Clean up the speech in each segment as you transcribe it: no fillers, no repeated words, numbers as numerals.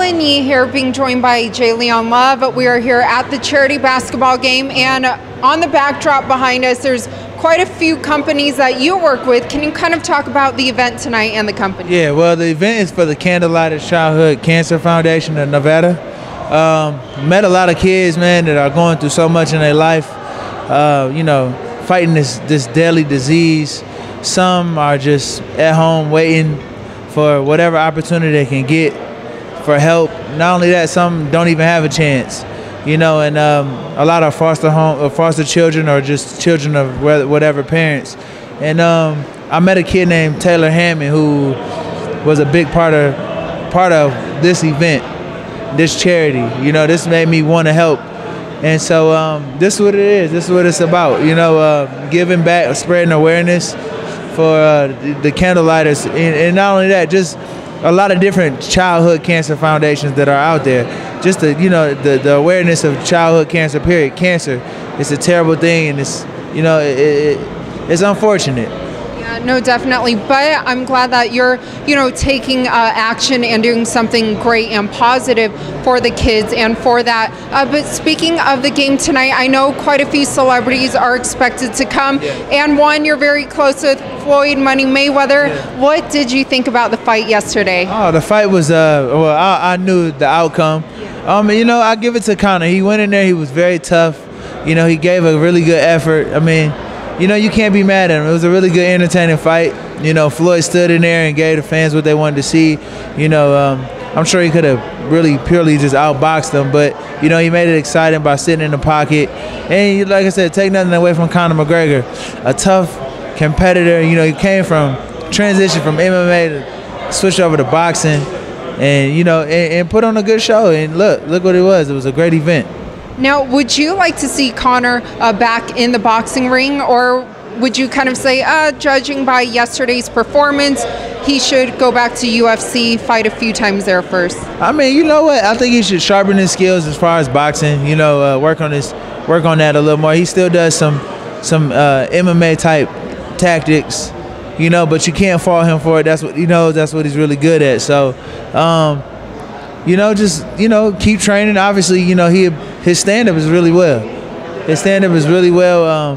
Helen Yee here, being joined by J. Leon Love. We are here at the charity basketball game, and on the backdrop behind us, there's quite a few companies that you work with. Can you kind of talk about the event tonight and the company? Yeah, well, the event is for the Candlelighters Childhood Cancer Foundation in Nevada. Met a lot of kids, man, that are going through so much in their life, fighting this deadly disease. Some are just at home waiting for whatever opportunity they can get for help. Not only that, some don't even have a chance, and a lot of foster children or just children of whatever parents. And I met a kid named Taylor Hammond who was a big part of this event, this charity. This made me want to help. And so this is what it is. This is what it's about, giving back, spreading awareness for the Candlelighters. And not only that, just a lot of different childhood cancer foundations that are out there. Just the awareness of childhood cancer, period. Cancer, it's a terrible thing, and it's unfortunate. Yeah, no, definitely. But I'm glad that you're, taking action and doing something great and positive for the kids and for that. But speaking of the game tonight, I know quite a few celebrities are expected to come. Yeah. And one, you're very close with Floyd Money Mayweather. Yeah. What did you think about the fight yesterday? Oh, the fight was, I knew the outcome. Yeah. I give it to Conor. He went in there, he was very tough. He gave a really good effort. You can't be mad at him. It was a really good, entertaining fight. Floyd stood in there and gave the fans what they wanted to see. I'm sure he could have really purely just outboxed them, but, he made it exciting by sitting in the pocket. And like I said, take nothing away from Conor McGregor, a tough competitor. He came from, transition from MMA to switch over to boxing and, and put on a good show. And look what it was. It was a great event. Now, would you like to see Conor back in the boxing ring, or would you kind of say, judging by yesterday's performance, he should go back to UFC, fight a few times there first? You know what? I think he should sharpen his skills as far as boxing. Work on that a little more. He still does some MMA type tactics, but you can't fault him for it. That's what that's what he's really good at. So, keep training. Obviously, his stand-up is really well. His stand-up is really well.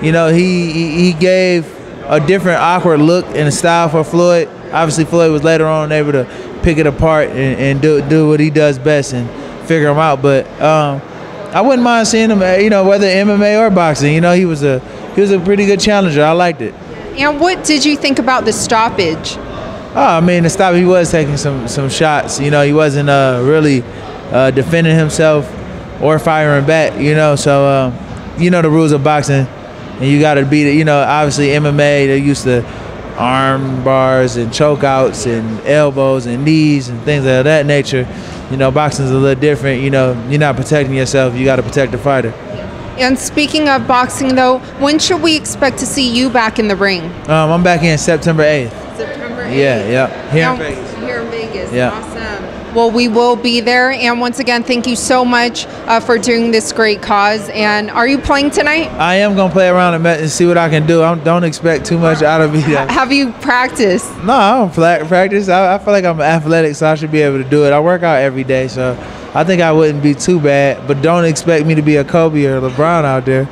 He gave a different awkward look and a style for Floyd. Obviously, Floyd was later on able to pick it apart and do what he does best and figure him out. But I wouldn't mind seeing him, whether MMA or boxing. He was a pretty good challenger. I liked it. And what did you think about the stoppage? The stop, he was taking some shots. He wasn't really defending himself or firing back. So the rules of boxing, and you got to beat it. Obviously MMA, they're used to arm bars and chokeouts and elbows and knees and things of that nature. Boxing's a little different. You're not protecting yourself. You got to protect the fighter. And speaking of boxing, though, when should we expect to see you back in the ring? I'm back in September 8th. September 8th? Yeah. Here in Vegas. Here in Vegas. Yeah. Awesome. Well, we will be there. And once again, thank you so much for doing this great cause. And are you playing tonight? I am going to play around and see what I can do. Don't expect too much out of me. Have you practiced? No, I don't practice. I feel like I'm athletic, so I should be able to do it. I work out every day, so I think I wouldn't be too bad. But don't expect me to be a Kobe or LeBron out there.